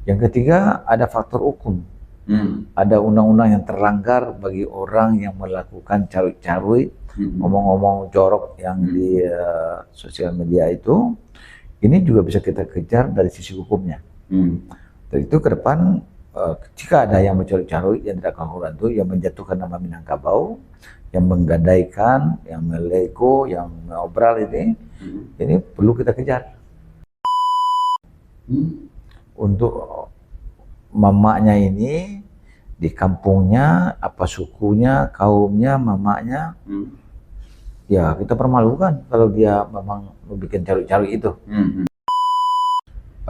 Yang ketiga, ada faktor hukum. Ada undang-undang yang terlanggar bagi orang yang melakukan carut-carut, ngomong-ngomong jorok yang di sosial media itu. Ini juga bisa kita kejar dari sisi hukumnya. Dan itu ke depan, jika ada yang mencarut-carut yang tidak karuan itu, yang menjatuhkan nama Minangkabau, yang menggadaikan, yang meleko, yang ngobrol ini perlu kita kejar. Untuk mamaknya ini di kampungnya, apa sukunya, kaumnya, mamaknya, ya kita permalukan kalau dia memang membuat carut-carut itu.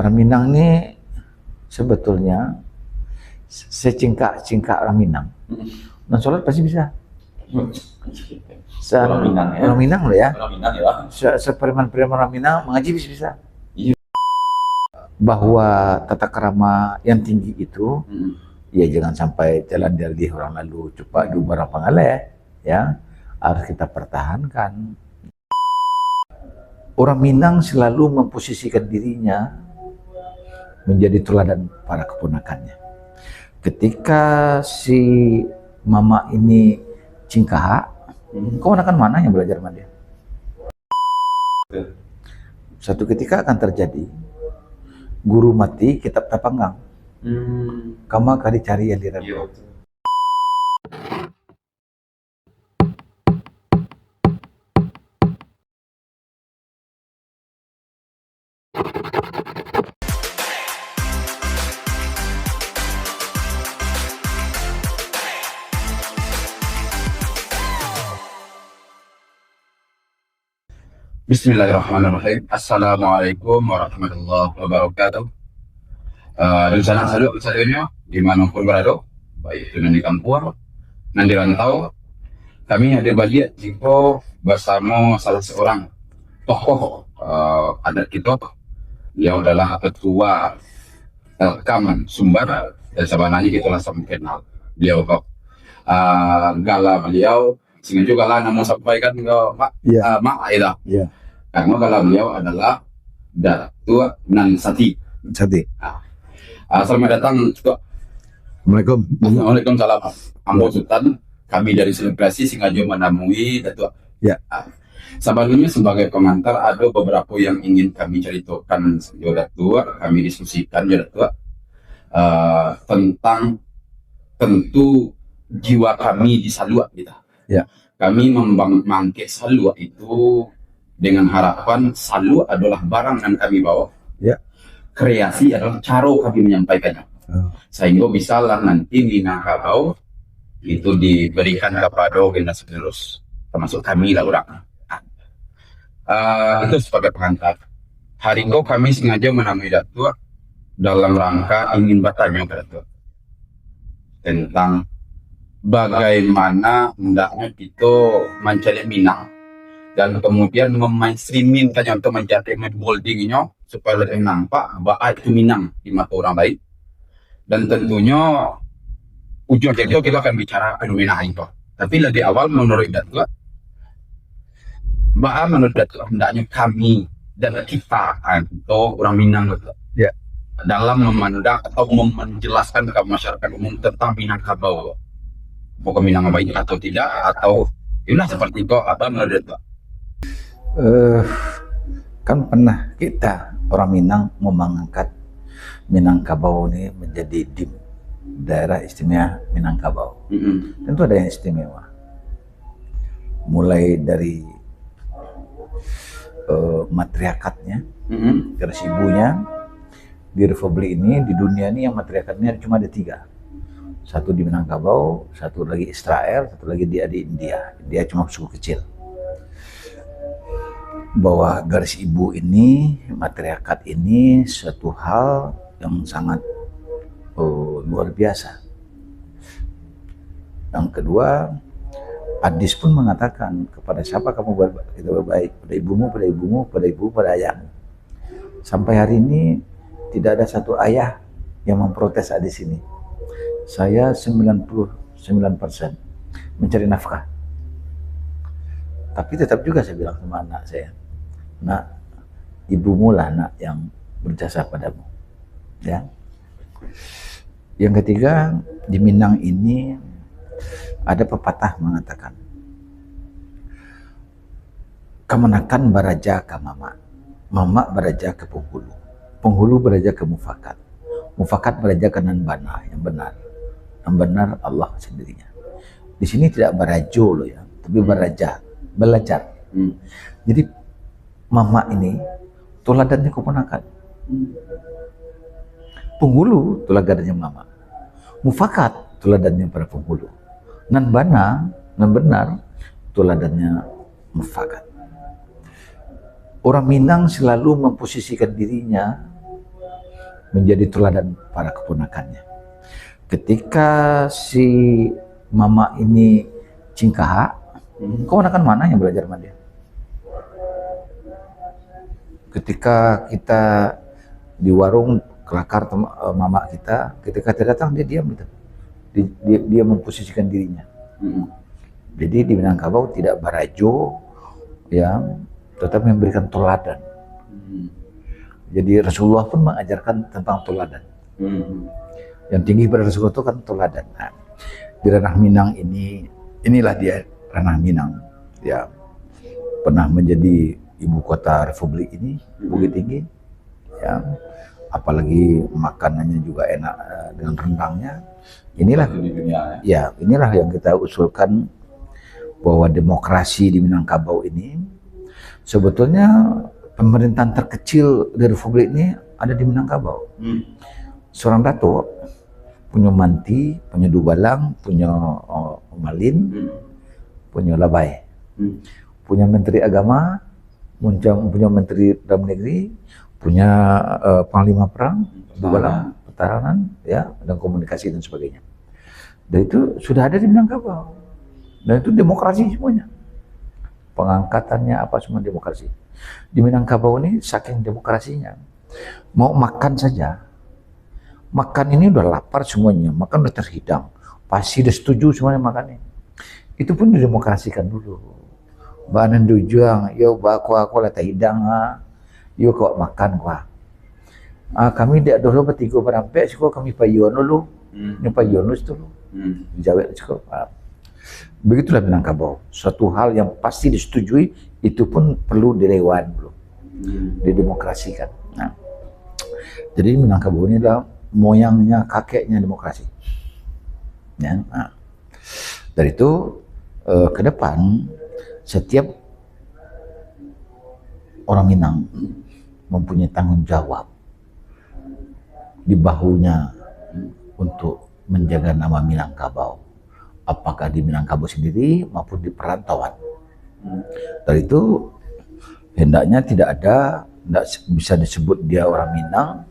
Orang Minang ini sebetulnya secingkak-cingkak orang Minang. Non sholat pasti bisa. Orang Minang ya. Orang Minang loh ya. Orang Minang ya. Sepreman-preman orang Minang mengaji bisa. Bahwa tata krama yang tinggi itu, ya jangan sampai jalan dari orang lalu cepat dua orang pangaleh, ya harus kita pertahankan. Orang Minang selalu memposisikan dirinya menjadi teladan para keponakannya. Ketika si mama ini cingkah, keponakan mana yang belajar sama dia? Satu ketika akan terjadi, guru mati, kitab tapanggang. Kama kali cari yang diremuk. Bismillahirrahmanirrahim. Assalamualaikum warahmatullahi wabarakatuh. Dan sana salut kesadanya dimanapun berada, baik itu di kampung, di rantau. Kami hadir balik jika bersama salah seorang tokoh adat kita. Beliau adalah ketua rekaman Sumbar, dan sebenarnya kita langsung kenal beliau kok. Gala beliau sehingga juga lah nama sampaikan ke Pak Mak Aida. Karena gala beliau adalah Datuk Nan Sati. Selamat datang Datuk. Assalamualaikum. Waalaikumsalam. Ambo Sultan, kami dari Selebrasi sengaja menemui Datuk. Sebelumnya sebagai pengantar ada beberapa yang ingin kami ceritakan Datuk, kami diskusikan Datuk tentang tentu jiwa kami di Salua kita. Kami membangkit Salua itu dengan harapan Salua adalah barang yang kami bawa. Kreasi adalah cara kami menyampaikannya. Sehingga bisalah nanti Minangkabau itu diberikan kepada generasi penerus, termasuk kami lah orang. Itu sebagai pengantar. Hari ini kami sengaja menemui Datuk dalam rangka ingin bertanya kepada Datuk tentang bagaimana hendaknya kita mencari Minang dan kemudian memainstreamingkannya untuk menjadi moldingnya supaya lebih nampak bahwa itu Minang di mata orang lain. Dan tentunya ujung itu kita akan bicara fenomena itu. Tapi lebih awal menurut Datuk, bahwa menurut Datuk hendaknya kami dan kita atau orang Minang dalam memandang atau menjelaskan ke masyarakat umum tentang Minangkabau. Apakah Minang baik atau tidak, atau inilah seperti itu apa menurut Datuk? Kan pernah kita orang Minang mau mengangkat Minangkabau ini menjadi DIM, daerah istimewa Minangkabau. Tentu ada yang istimewa, mulai dari matriarkatnya, garis ibunya. Di Republik ini, di dunia ini yang matriarkatnya cuma ada 3. Satu di Minangkabau, satu lagi Israel, satu lagi dia di India. Dia cuma suku kecil. Bahwa garis ibu ini, matriarkat ini suatu hal yang sangat luar biasa. Yang kedua, hadis pun mengatakan kepada siapa kamu kita berbaik, pada ibumu, pada ibumu, pada ibu, pada ayahmu. Sampai hari ini tidak ada satu ayah yang memprotes hadis ini. Saya 99% mencari nafkah. Tapi tetap juga saya bilang sama anak saya, nak, ibumu lah nak yang berjasa padamu. Ya. Yang ketiga, di Minang ini ada pepatah mengatakan, kemenakan baraja ke mama, mama baraja ke penghulu, penghulu baraja ke mufakat, mufakat baraja ke nanbana, yang benar Allah sendirinya. Di sini tidak barajo loh ya, tapi baraja, belajar. Jadi mama ini teladannya keponakan, penghulu teladannya mama, mufakat teladannya para penghulu, nanbana, nan benar teladannya mufakat. Orang Minang selalu memposisikan dirinya menjadi teladan para keponakannya. Ketika si mama ini cingkaha, keponakan mana yang belajar sama dia? Ketika kita di warung kelakar mama kita, ketika kita datang dia diam gitu. Dia memposisikan dirinya. Jadi di Minangkabau tidak barajo, ya, tetapi memberikan teladan. Jadi Rasulullah pun mengajarkan tentang teladan. Yang tinggi pada Rasulullah itu kan teladan. Nah, di ranah Minang ini, inilah dia ranah Minang. Ya, pernah menjadi ibu kota Republik ini, Bukit Tinggi. Ya, apalagi makanannya juga enak dengan rendangnya. Inilah, ya, inilah yang kita usulkan, bahwa demokrasi di Minangkabau ini sebetulnya pemerintahan terkecil di Republik ini ada di Minangkabau. Seorang dato punya manti, punya dubalang, punya malin, punya labai, punya menteri agama, punya menteri dalam negeri, punya panglima perang, dubalang, pertahanan, ya, dan komunikasi dan sebagainya. Dan itu sudah ada di Minangkabau. Dan itu demokrasi semuanya. Pengangkatannya apa semua demokrasi. Di Minangkabau ini saking demokrasinya, mau makan saja, makan ini udah lapar semuanya, makan udah terhidang, pasti udah setuju semuanya makannya. Itu pun didemokrasikan dulu. Bahan tujuan, yo aku lah terhidang, yo kok makan kuah. Kami dia dulu bertiga berampe, sih kami payun dulu, payunus dulu, jawab cukup. Begitulah Minangkabau. Suatu hal yang pasti disetujui, itu pun perlu dilewan dulu, didemokrasikan. Nah, jadi Minangkabau ini adalah moyangnya, kakeknya demokrasi. Ya, nah. Dari itu ke depan setiap orang Minang mempunyai tanggung jawab di bahunya untuk menjaga nama Minangkabau. Apakah di Minangkabau sendiri maupun di perantauan. Dari itu hendaknya tidak bisa disebut dia orang Minang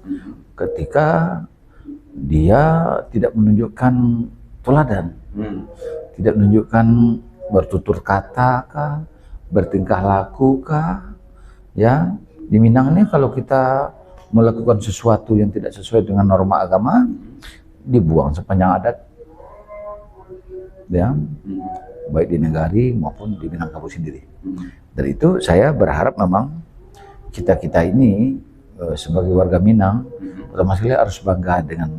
ketika dia tidak menunjukkan teladan, tidak menunjukkan bertutur kata kah, bertingkah laku kah, ya. Di Minang ini kalau kita melakukan sesuatu yang tidak sesuai dengan norma agama, dibuang sepanjang adat, ya, baik di negari maupun di Minangkabau sendiri. Dari itu saya berharap memang kita ini sebagai warga Minang, pertama sekali harus bangga dengan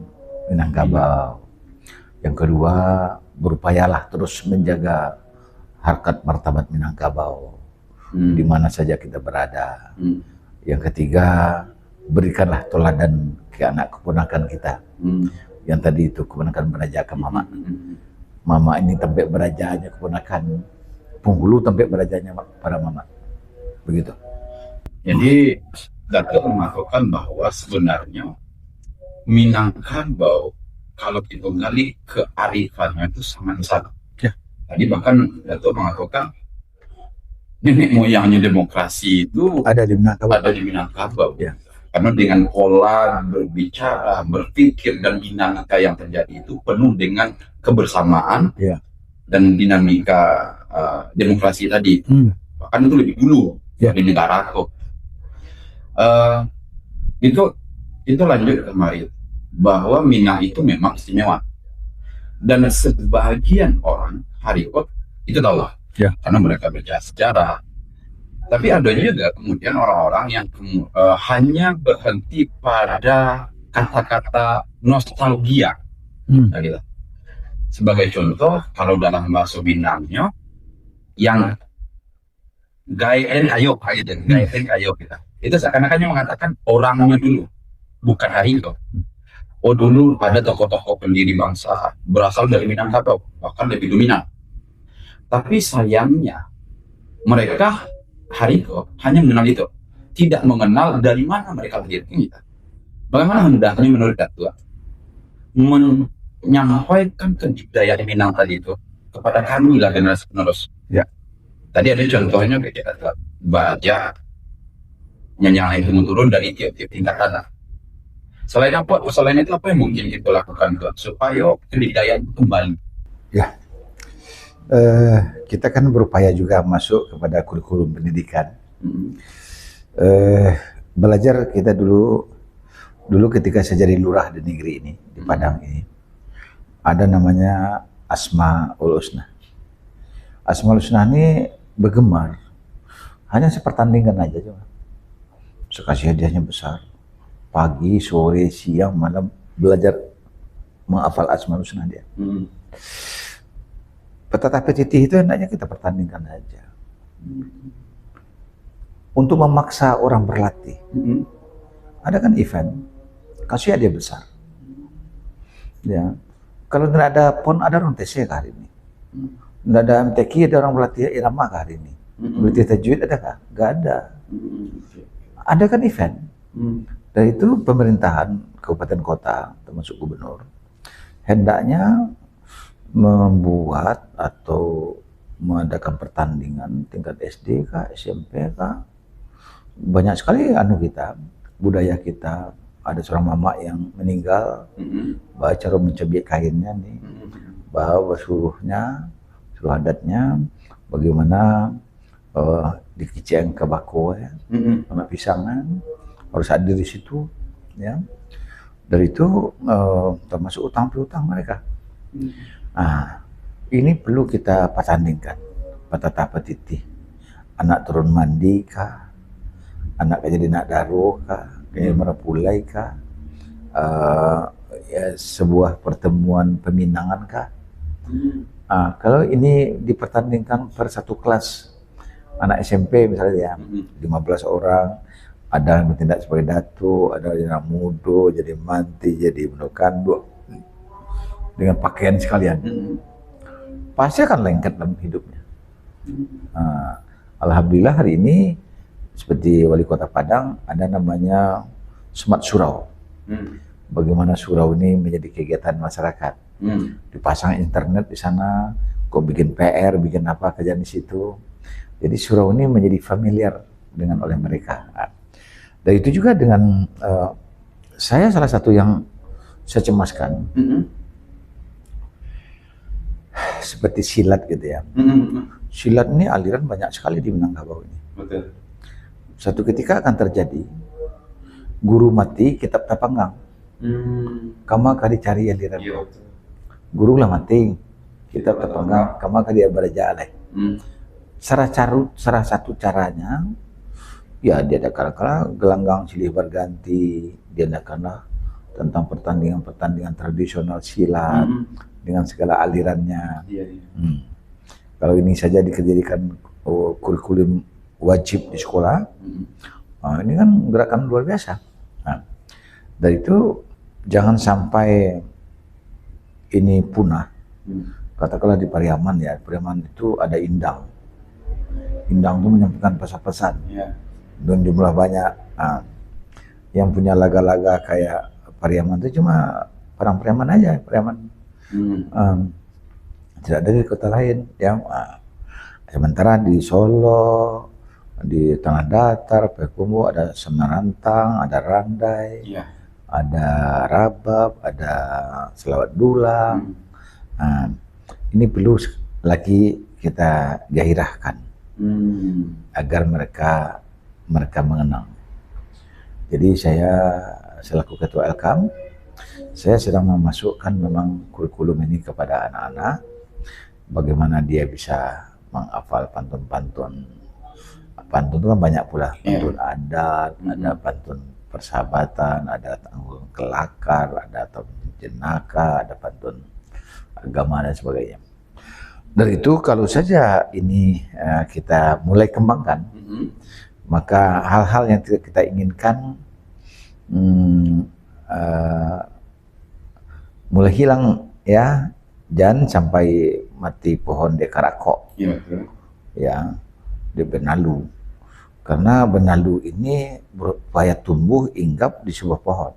Minangkabau. Yang kedua, berupayalah terus menjaga harkat martabat Minangkabau di mana saja kita berada. Yang ketiga, berikanlah teladan ke anak keponakan kita. Yang tadi itu keponakan beraja ke mama. Mama ini tempat berajanya keponakan, penghulu tempat berajanya para mama. Begitu. Jadi Dato mengatakan bahwa sebenarnya Minangkabau kalau kita gali kearifannya itu sangat-sangat. Ya. Tadi bahkan Dato mengatakan nenek moyangnya demokrasi itu ada di Minangkabau. Ya. Karena dengan pola berbicara, berpikir dan dinamika yang terjadi itu penuh dengan kebersamaan, ya, dan dinamika demokrasi tadi. Bahkan itu lebih dulu, ya, di negara kok. Itu lanjut kemarin bahwa Minang itu memang istimewa, dan sebagian orang Harikot itu tahu, ya, karena mereka baca sejarah. Tapi ada juga kemudian orang-orang yang hanya berhenti pada kata-kata nostalgia. Nah, gitu. Sebagai contoh, kalau dalam bahasa Minangnya, yang gayen ayo, gayen ayo kita. Itu seakan-akan yang mengatakan orangnya dulu, bukan hari itu. Oh dulu ada tokoh-tokoh pendiri bangsa berasal dari Minangkabau, bahkan lebih dominan. Tapi sayangnya mereka hari itu hanya mengenal itu, tidak mengenal dari mana mereka lahir. Bagaimana hendaknya menurut Datuk menyampaikan kebudayaan Minang tadi itu kepada kami lah generasi penerus. Ya. Tadi ada contohnya kayak baca nyanyi itu turun dari tiap-tiap tingkatan. Selain itu apa yang mungkin kita lakukan Tuan supaya kebudayaan kembali? Ya, kita kan berupaya juga masuk kepada kurikulum pendidikan. Belajar kita dulu ketika saya jadi lurah di negeri ini, di Padang ini, ada namanya Asmaul Husna. Asmaul Husna ini bergemar, hanya sepertandingan aja cuma. Sekasih hadiahnya besar. Pagi, sore, siang, malam belajar menghafal Asmaul Husna dia. Petata petitih itu hendaknya kita pertandingkan saja. Untuk memaksa orang berlatih. Ada kan event, kasih hadiah besar. Ya. Kalau tidak ada PON, ada orang TC hari ini. Tidak ada MTQ, ada orang berlatih irama hari ini. Berlatih tajwid ada kah? Gak ada. Ada kan event. Dan itu pemerintahan kabupaten kota, termasuk gubernur, hendaknya membuat atau mengadakan pertandingan tingkat SD kah, SMP kah. Banyak sekali kita, budaya kita. Ada seorang mama yang meninggal, bahwa cara mencabik kainnya nih, bahwa suruh adatnya, bagaimana dikiceng ke bako ya, anak pisangan harus hadir di situ, ya. Dari itu termasuk utang piutang mereka. Nah, ini perlu kita pertandingkan, petata petitih, anak turun mandi kah, anak jadi nak daruh kah, kayak merapulai kah, ya, sebuah pertemuan peminangan kah. Kalau ini dipertandingkan per satu kelas, anak SMP misalnya ya, 15 orang, ada yang bertindak sebagai datu, ada yang mudo, jadi manti, jadi mendokandu, dengan pakaian sekalian. Pasti akan lengket dalam hidupnya. Alhamdulillah hari ini seperti Wali Kota Padang ada namanya Semat Surau. Bagaimana surau ini menjadi kegiatan masyarakat. Dipasang internet di sana, kok bikin PR, bikin apa kerjaan di situ. Jadi surau ini menjadi familiar dengan oleh mereka. Dan itu juga dengan saya salah satu yang saya cemaskan. Seperti silat gitu ya. Silat ini aliran banyak sekali di Minangkabau ini. Betul. Satu ketika akan terjadi guru mati, kitab tapanggang. Kama kadi cari aliran. Guru lah mati, kitab tapanggang. Kama kadi belajar alai. Salah satu caranya, ya dia ada kala-kala gelanggang silih berganti, dia ada kala tentang pertandingan tradisional silat dengan segala alirannya. Kalau ini saja dijadikan kurikulum wajib di sekolah, ini kan gerakan luar biasa. Dari itu jangan sampai ini punah. Katakanlah di Pariaman ya, Pariaman itu ada indang. Indang itu menyampaikan pesan-pesan. Dan jumlah banyak. Yang punya laga-laga kayak Pariaman itu cuma orang Pariaman aja, Pariaman. Tidak ada di kota lain. Ya. Sementara di Solo, di Tanah Datar, Payakumbuh ada Semarantang, ada Randai, ada Rabab, ada Selawat Dulang. Ini perlu lagi kita gairahkan agar mereka mengenang. Jadi saya selaku Ketua Elkam, saya sedang memasukkan memang kurikulum ini kepada anak-anak, bagaimana dia bisa menghafal pantun-pantun. Pantun itu kan banyak pula, pantun adat, ada pantun persahabatan, ada tanggung kelakar, ada tanggung jenaka, ada pantun agama dan sebagainya. Dari itu kalau saja ini kita mulai kembangkan, maka hal-hal yang tidak kita inginkan mulai hilang ya. Jangan sampai mati pohon di karakok, ya, di benalu. Karena benalu ini berupaya tumbuh hinggap di sebuah pohon.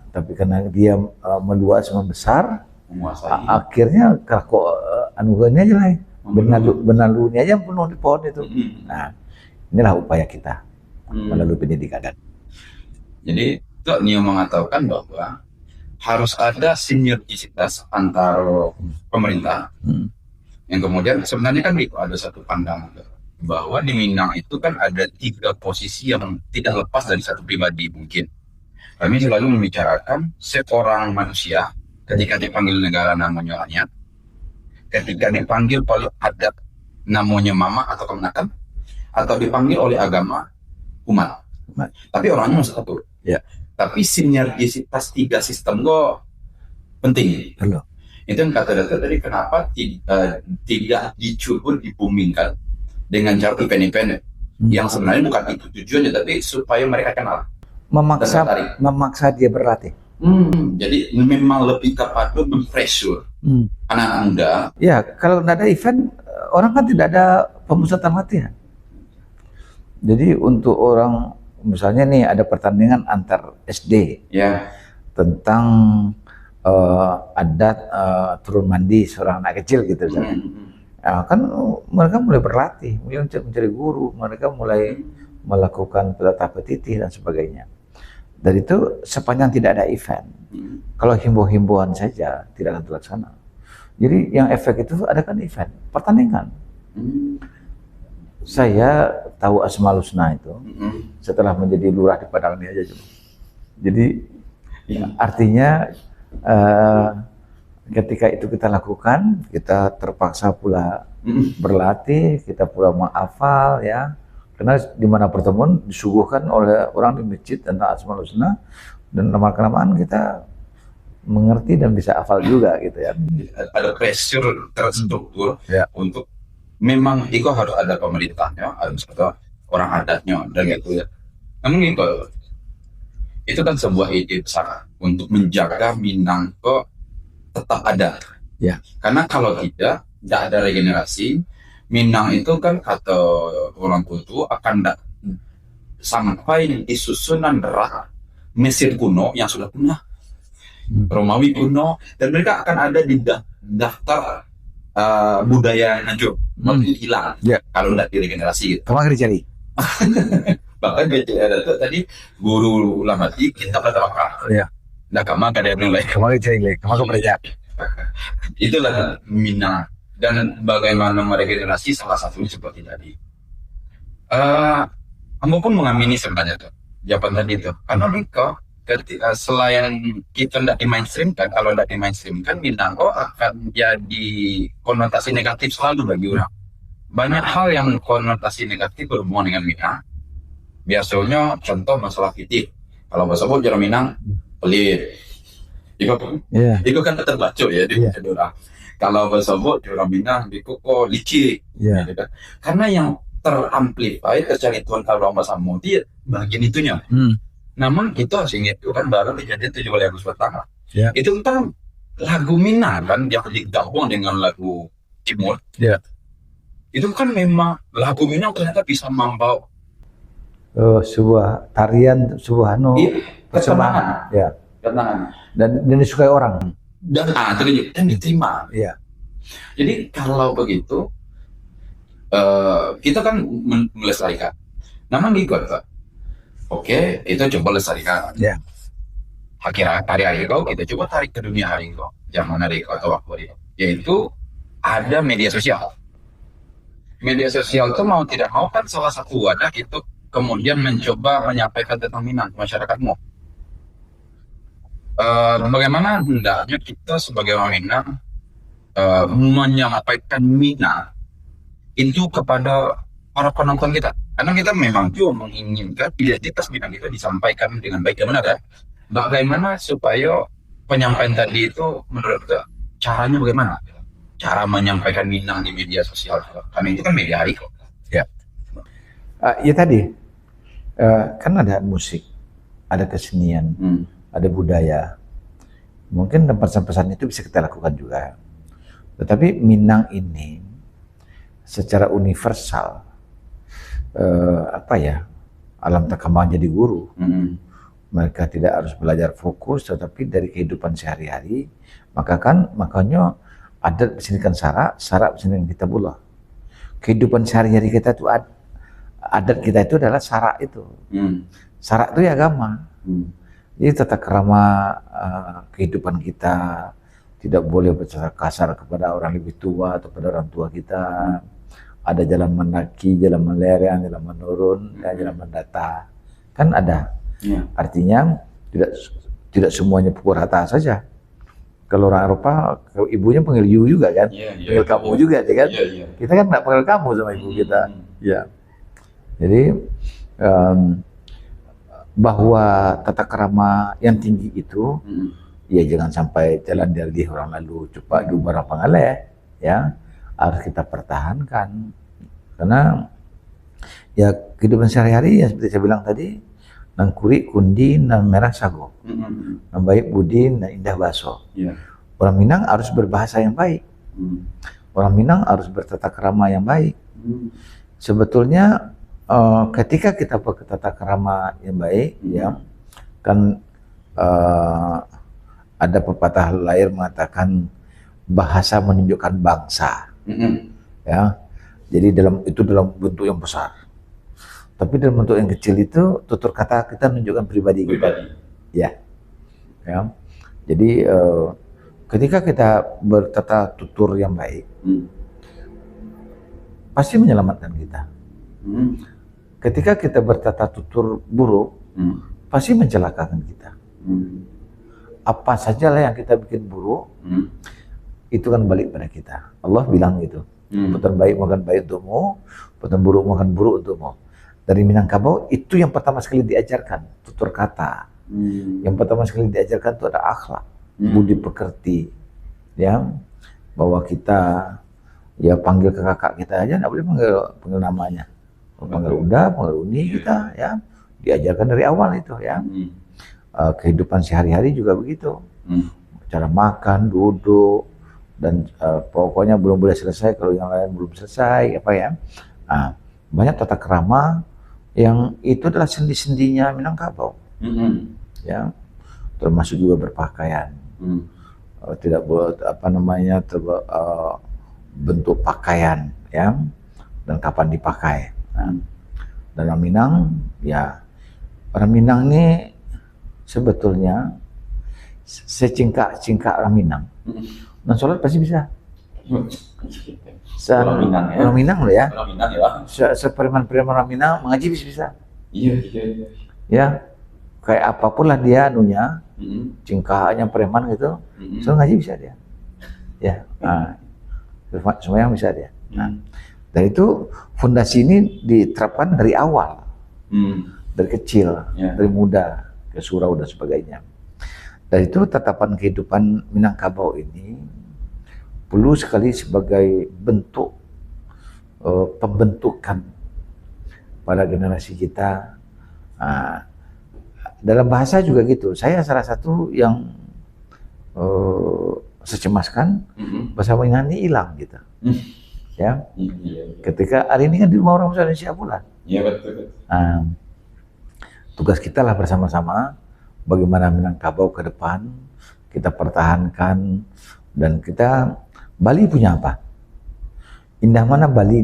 Tapi karena dia meluas membesar, akhirnya karakok anugerahnya aja lah, benalunya aja yang penuh di pohon itu. Nah, inilah upaya kita melalui pendidikan. Jadi itu Nio mengatakan bahwa harus ada sinergisitas antara pemerintah, yang kemudian sebenarnya kan itu ada satu pandangan bahwa di Minang itu kan ada 3 posisi yang tidak lepas dari satu pribadi. Mungkin kami selalu membicarakan seorang manusia ketika dipanggil negara namanya rakyat, ketika dipanggil oleh adat namanya mama atau kemenakan, atau dipanggil oleh agama umat. Tapi orangnya masih satu. Ya. Tapi sinergisitas 3 sistem kok penting. Halo. Itu yang kata Dato tadi, kenapa tidak dicoba dibumingkan dengan cara event-event yang sebenarnya bukan itu tujuannya, tapi supaya mereka kenal. Memaksa dia berlatih. Jadi memang lebih kepada mempressure anak-anak muda. Ya, kalau tidak ada event, orang kan tidak ada pemusatan latihan. Jadi untuk orang, misalnya nih ada pertandingan antar SD tentang adat turun mandi seorang anak kecil gitu misalnya. Kan mereka mulai berlatih, mulai mencari guru, mereka mulai melakukan petata petitih dan sebagainya. Dari itu sepanjang tidak ada event, kalau himbau-himbauan saja tidak akan terlaksana. Jadi yang efek itu adakan event, pertandingan. Saya tahu Asmaul Husna itu setelah menjadi lurah di Padang ini aja cuma. Jadi artinya ketika itu kita lakukan, kita terpaksa pula berlatih, kita pula menghafal ya. Karena di mana pertemuan disuguhkan oleh orang di masjid tentang Asmaul Husna, dan lama-kelamaan kita mengerti dan bisa hafal juga gitu ya. Ada pressure terstruktur untuk memang itu harus ada pemerintahnya, harus ada orang adatnya dan gitu ya. Namun itu kan sebuah ide besar untuk menjaga Minang kok tetap ada. Ya. Karena kalau tidak ada regenerasi, Minang itu kan kata orang tua akan sampai di susunan darah Mesir kuno yang sudah punah, Romawi kuno, dan mereka akan ada di daftar budaya Najib, hilang kalau tidak diregenerasi. Kemana dicari? Bahkan ada tuh tadi guru ulama kita pada apa? Ya. Nah, kemana ada yang lain? Kemana dicari? Kemana belajar? Itulah Minang. Dan bagaimana meregenerasi salah satunya seperti tadi. Kamu pun mengamini sebenarnya tuh jawaban tadi itu. Karena ketika selain kita tidak di mainstream kan, kalau tidak di mainstream kan Minang akan jadi konotasi negatif selalu bagi orang. Banyak hal yang konotasi negatif berhubungan dengan Minang. Biasanya contoh masalah fikih. Kalau bahasa Jawa Minang pelit. Itu kan terbaca ya di orang. Kalau bahasa orang Minang di kok licik. Gitu. Karena yang teramplify tercari Tuhan kalau bahasa dia bagian itunya. Namun itu asing itu kan baru dijadikan 17 pertama. Itu kan lagu Minang kan yang digabung dengan lagu Timur. Itu kan memang lagu Minang ternyata bisa membawa sebuah tarian, sebuah ketenangan. Dan disukai orang. Dan diterima. Jadi kalau begitu kita kan melestarikan. Namun oke, itu coba lestarikan. Hari kau kita coba tarik ke dunia hari kau. Zaman hari kau atau waktu itu, yaitu ada media sosial. Media sosial itu mau tidak mau kan salah satu wadah itu kemudian mencoba menyampaikan tentang Minang ke masyarakatmu. Bagaimana hendaknya kita sebagai orang Minang menyampaikan Minang itu kepada para penonton kita, Karena kita memang juga menginginkan identitas Minang itu disampaikan dengan baik dan benar ya. Bagaimana supaya penyampaian tadi itu menurut kita caranya bagaimana? Cara menyampaikan Minang di media sosial. Kami itu kan media hari kok. Ya. Ya tadi, kan ada musik, ada kesenian, ada budaya. Mungkin pesan-pesan itu bisa kita lakukan juga. Tetapi Minang ini secara universal, alam tak kemauan jadi guru. Mereka tidak harus belajar fokus, tetapi dari kehidupan sehari-hari, makanya adat disinikan syarak disinikan kitabullah. Kehidupan sehari-hari kita itu adat kita itu adalah syarak itu. Syarak itu ya agama. Jadi tata krama kehidupan kita, tidak boleh bercakap kasar kepada orang lebih tua atau pada orang tua kita. Ada jalan mendaki, jalan melereng, jalan menurun, dan jalan mendata. Kan ada. Artinya tidak semuanya pukul rata saja. Kalau orang Eropa, ibunya panggil you juga kan, panggil kamu juga, kan? Kita kan nggak panggil kamu sama ibu kita. Ya. Jadi bahwa tata krama yang tinggi itu, ya jangan sampai jalan di orang lalu cepat dua pangaleh, ya harus kita pertahankan. Karena ya kehidupan sehari-hari ya seperti saya bilang tadi, nang kuri kundi nang merah sago, nang baik budi nang indah baso. Orang Minang harus berbahasa yang baik, orang Minang harus bertata krama yang baik. Sebetulnya ketika kita bertata krama yang baik, ya kan ada pepatah lain mengatakan bahasa menunjukkan bangsa, ya. Jadi dalam bentuk yang besar. Tapi dalam bentuk yang kecil itu tutur kata kita menunjukkan pribadi kita. Ya. Jadi ketika kita bertata tutur yang baik, pasti menyelamatkan kita. Ketika kita bertata tutur buruk, pasti mencelakakan kita. Apa sajalah yang kita bikin buruk, itu kan balik pada kita. Allah bilang gitu. Putan baik makan baik untukmu, putan buruk makan buruk untukmu. Dari Minangkabau itu yang pertama sekali diajarkan tutur kata. Yang pertama sekali diajarkan itu ada akhlak, budi pekerti, ya, bahwa kita ya panggil ke kakak kita aja nggak boleh panggil namanya, panggil udah, panggil uni kita, ya diajarkan dari awal itu, ya. Kehidupan sehari-hari juga begitu, cara makan, duduk, dan pokoknya belum boleh selesai kalau yang lain belum selesai, apa ya. Banyak tata krama yang itu adalah sendi-sendinya Minangkabau, ya, termasuk juga berpakaian, tidak boleh bentuk pakaian, ya, dan kapan dipakai. Dalam Minang, ya, orang Minang ini sebetulnya secingkak orang Minang, dan sholat pasti bisa. Orang Minang, ya. Orang Minang loh ya. Orang Minang ya. Sepreman-preman orang Minang mengaji bisa. Iya. Ya, kayak apapun lah dia anunya, cingkahnya preman gitu, so ngaji bisa dia. Ya, semua yang bisa dia. Dan itu fondasi ini diterapkan dari awal, dari kecil, dari muda ke surau dan sebagainya. Dan itu tatapan kehidupan Minangkabau ini perlu sekali sebagai bentuk pembentukan pada generasi kita. Dalam bahasa juga gitu. Saya salah satu yang secemaskan bahasa Minang ini hilang gitu. Ya. Ketika hari ini kan di rumah orang bahasa Indonesia pula. Iya betul. Tugas kita lah bersama-sama bagaimana Minangkabau ke depan kita pertahankan, dan kita Bali punya apa? Indah mana Bali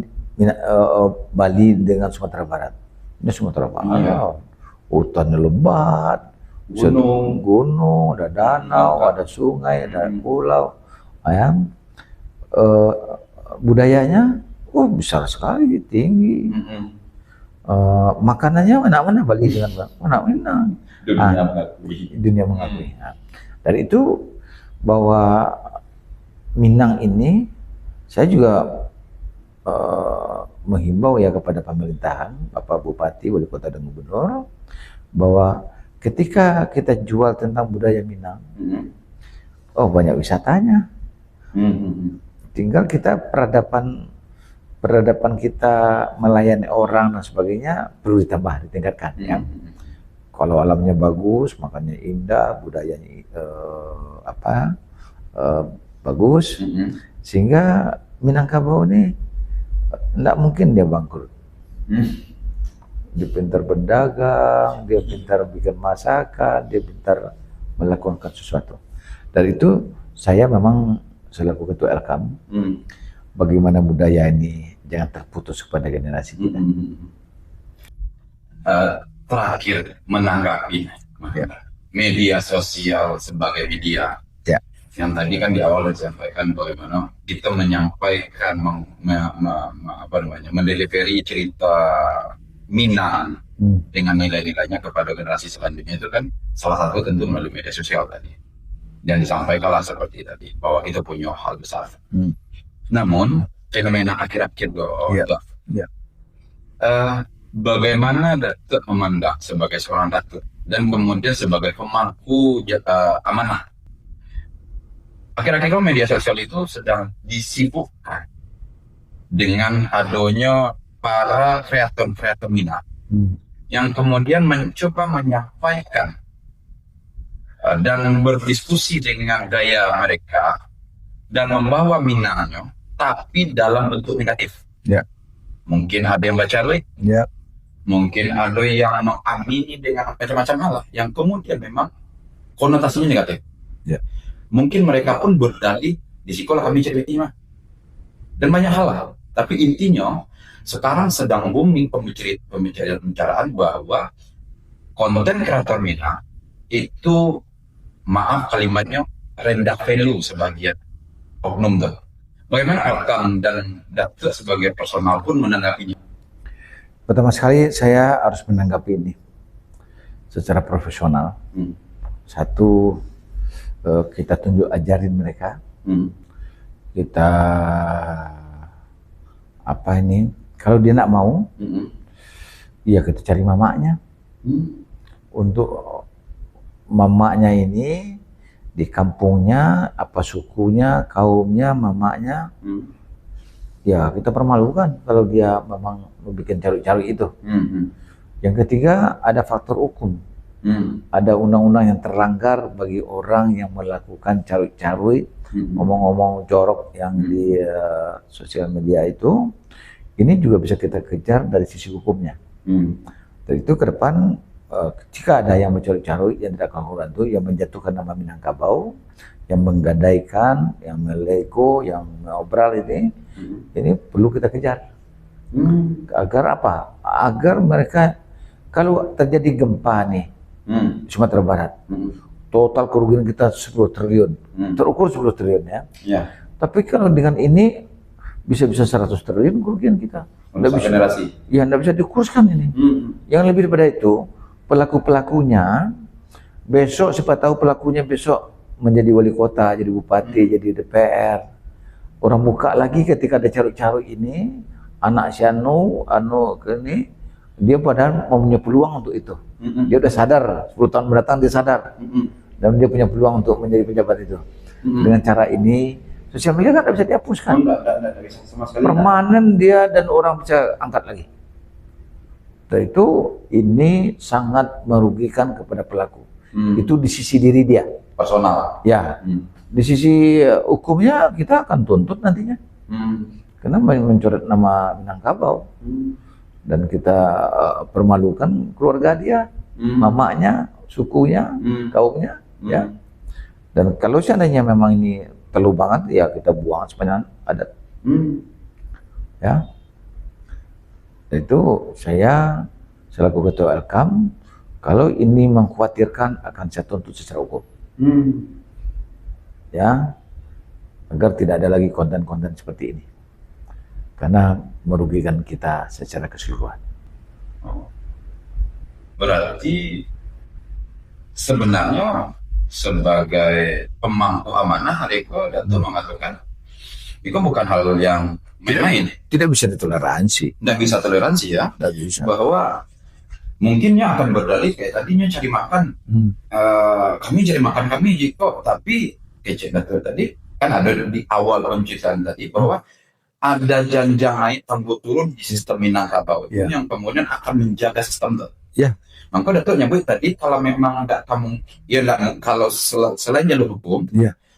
dengan Sumatera Barat? Ini Sumatera Barat, hutannya lebat, gunung, ada danau, ada sungai, ada pulau, ya. Budayanya, besar sekali, tinggi. Makanannya mana Bali dengan mana? Dunia mengakui. Dari itu bahwa Minang ini, saya juga menghimbau ya kepada pemerintahan, Bapak Bupati, Wali Kota dan Gubernur, bahwa ketika kita jual tentang budaya Minang, oh banyak wisatanya. Tinggal kita peradaban kita melayani orang dan sebagainya perlu ditambah, ditingkatkan. Ya. Kalau alamnya bagus, makanya indah, budayanya bagus, sehingga Minangkabau ini tidak mungkin dia bangkrut. Dia pintar berdagang, dia pintar bikin masakan, dia pintar melakukan sesuatu. Dari itu saya memang selaku ketua Elkam, bagaimana budaya ini jangan terputus kepada generasi kita. Terakhir menanggapi media sosial sebagai media. Yang tadi kan di awal disampaikan bagaimana kita menyampaikan, mendelivery cerita Minang dengan nilai-nilainya kepada generasi selanjutnya, itu kan salah satu tentu melalui media sosial tadi. Dan disampaikanlah seperti tadi bahwa kita punya hal besar. Namun fenomena akhir-akhir bagaimana Datuk memandang sebagai seorang Datuk dan kemudian sebagai pemangku amanah. Akhir-akhir media sosial itu sedang disibukkan dengan adanya para kreator-kreator Minang yang kemudian mencoba menyampaikan dan berdiskusi dengan gaya mereka dan membawa Minangnya tapi dalam bentuk negatif. Mungkin ada yang baca mungkin ada yang mengamini dengan macam-macam hal yang kemudian memang konotasinya negatif. Mungkin mereka pun berdalih di sekolah kami cerita dan banyak hal. Tapi intinya sekarang sedang booming pembicaraan bahwa konten kreator Minang itu, maaf kalimatnya, rendah value sebagian oknum tuh. Bagaimana Elkam dan Datuk sebagai personal pun menanggapinya? Pertama sekali saya harus menanggapi ini secara profesional. Satu, kita tunjuk ajarin mereka, kita kalau dia nak mau, ya kita cari mamaknya. Untuk mamaknya ini di kampungnya, apa sukunya, kaumnya, mamaknya, ya kita permalukan kalau dia memang membuat caruk-caruk itu. Yang ketiga, ada faktor hukum. Ada undang-undang yang terlanggar bagi orang yang melakukan caruk-caruk, ngomong-ngomong jorok yang di sosial media itu. Ini juga bisa kita kejar dari sisi hukumnya. Dari itu ke depan, jika ada yang mencaruk-caruk yang tidak kongruan itu, yang menjatuhkan nama Minangkabau, yang menggadaikan, yang melego, yang ngobrol ini perlu kita kejar. Agar apa? Agar mereka, kalau terjadi gempa nih, Sumatera Barat, total kerugian kita 10 triliun, terukur 10 triliun ya. Tapi kalau dengan ini bisa-bisa 100 triliun kerugian kita. Nggak bisa, generasi. Ya nggak bisa dikuruskan ini. Yang lebih daripada itu, pelaku-pelakunya besok, siapa tahu pelakunya besok menjadi wali kota, jadi bupati, jadi DPR. Orang buka lagi ketika ada caruk-caruk ini, anak si ini, dia padahal mempunyai peluang untuk itu. Dia udah sadar, 10 tahun mendatang dia sadar. Dan dia punya peluang untuk menjadi pejabat itu. Dengan cara ini, sosial media kan tidak bisa dihapuskan. Permanen dia dan orang bisa angkat lagi. Dan itu ini sangat merugikan kepada pelaku. Itu di sisi diri dia. Personal. Ya. Di sisi hukumnya kita akan tuntut nantinya. Karena mencoret nama Minangkabau. Dan kita permalukan keluarga dia, mamanya, sukunya, kaumnya, ya. Dan kalau seandainya memang ini perlu banget, ya kita buang sepanjang adat. Ya. Itu saya selaku ketua Elkam, kalau ini mengkhawatirkan akan saya tuntut secara hukum. Ya, agar tidak ada lagi konten-konten seperti ini. Karena merugikan kita secara keseluruhan. Berarti sebenarnya sebagai pemangku amanah, Datuk mengatakan Itu bukan hal yang main-main. Tidak bisa ditoleransi. Tidak bisa toleransi ya. Tidak bisa. Bahwa mungkinnya akan berdalih kayak tadinya cari makan. Kami cari makan kami jiko, tapi kecek betul tadi kan ada di awal penciptaan tadi bahwa ada janjang naik tangguh turun di sistem Minangkabau itu yang kemudian akan menjaga sistem itu. Ya. Maka Datuk nyebut tadi kalau memang nggak kamu ya nggak, kalau selain jalur hukum,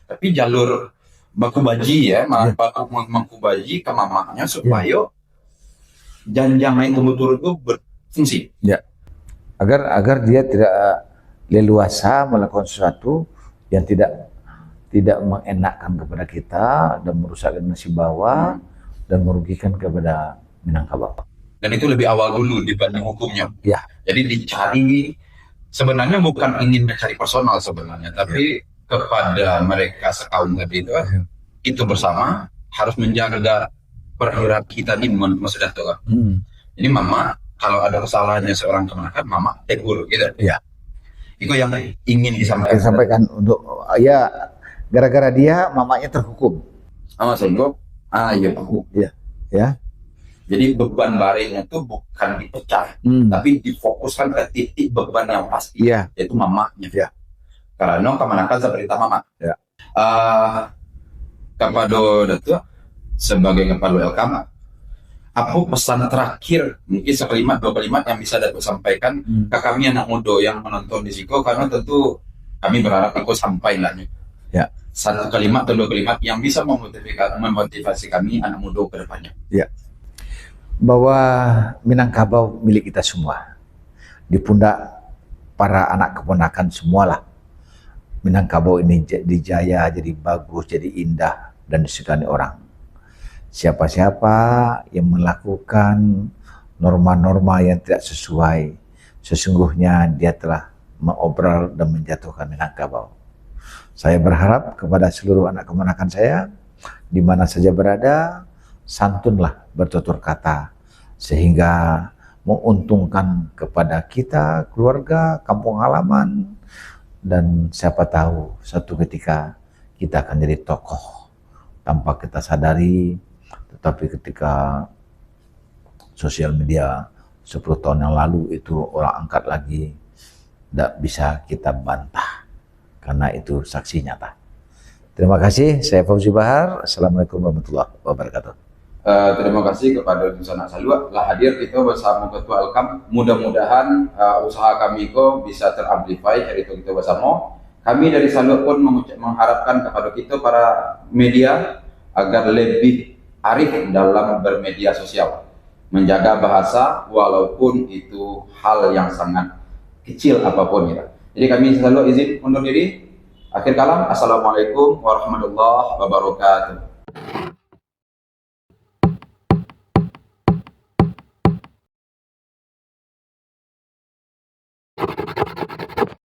tapi jalur baku baji ya, baku baji ke mamanya supaya janjang naik tangguh turun itu berfungsi. Ya. Agar dia tidak leluasa melakukan sesuatu yang tidak mengenakkan kepada kita dan merusak nasib bawah dan merugikan kepada Minangkabau. Dan itu lebih awal dulu dibanding hukumnya. Ya. Jadi dicari, sebenarnya bukan ingin mencari personal sebenarnya, tapi kepada mereka sekaum tadi itu bersama harus menjaga perhirarki kita ini maksudnya tuh. Jadi mama kalau ada kesalahannya seorang kemenakan, mama tegur gitu. Ya. Itu yang ingin disampaikan untuk ya gara-gara dia mamanya terhukum. Sehingga iya Pak. Ya. Jadi beban baringnya itu bukan dipecah, tapi difokuskan ke titik beban yang pasti, yaitu mamanya. Ya. Karena kemenakan seperti mama. Ya. Kepada Datuk sebagai kepala LKM, apa pesan terakhir mungkin sekalimat dua kalimat yang bisa Datuk sampaikan ke kami anak muda yang menonton di Siko, karena tentu kami berharap ikut sampai lah. Ya. Satu kalimat atau dua kalimat yang bisa memotivasi kami anak muda ke depannya. Ya. Bahwa Minangkabau milik kita semua. Di pundak para anak keponakan semualah Minangkabau ini dijaya, jadi bagus, jadi indah dan disegani orang. Siapa-siapa yang melakukan norma-norma yang tidak sesuai, sesungguhnya dia telah mengobral dan menjatuhkan Minangkabau. Saya berharap kepada seluruh anak keponakan saya, di mana saja berada, santunlah bertutur kata, sehingga menguntungkan kepada kita, keluarga, kampung halaman, dan siapa tahu suatu ketika kita akan jadi tokoh tanpa kita sadari. Tetapi ketika sosial media 10 tahun yang lalu itu orang angkat lagi, tidak bisa kita bantah karena itu saksi nyata. Terima kasih, saya Fauzi Bahar. Assalamualaikum warahmatullahi wabarakatuh. Terima kasih kepada Dunsana Salwa telah hadir kita bersama Ketua LKM. Mudah-mudahan usaha kami bisa teramplify cerita kita bersama. Kami dari Salwa pun mengharapkan kepada kita para media agar lebih arif dalam bermedia sosial, menjaga bahasa walaupun itu hal yang sangat kecil apapun ya. Jadi kami selalu izin undur diri. Akhir kalam, assalamualaikum warahmatullahi wabarakatuh.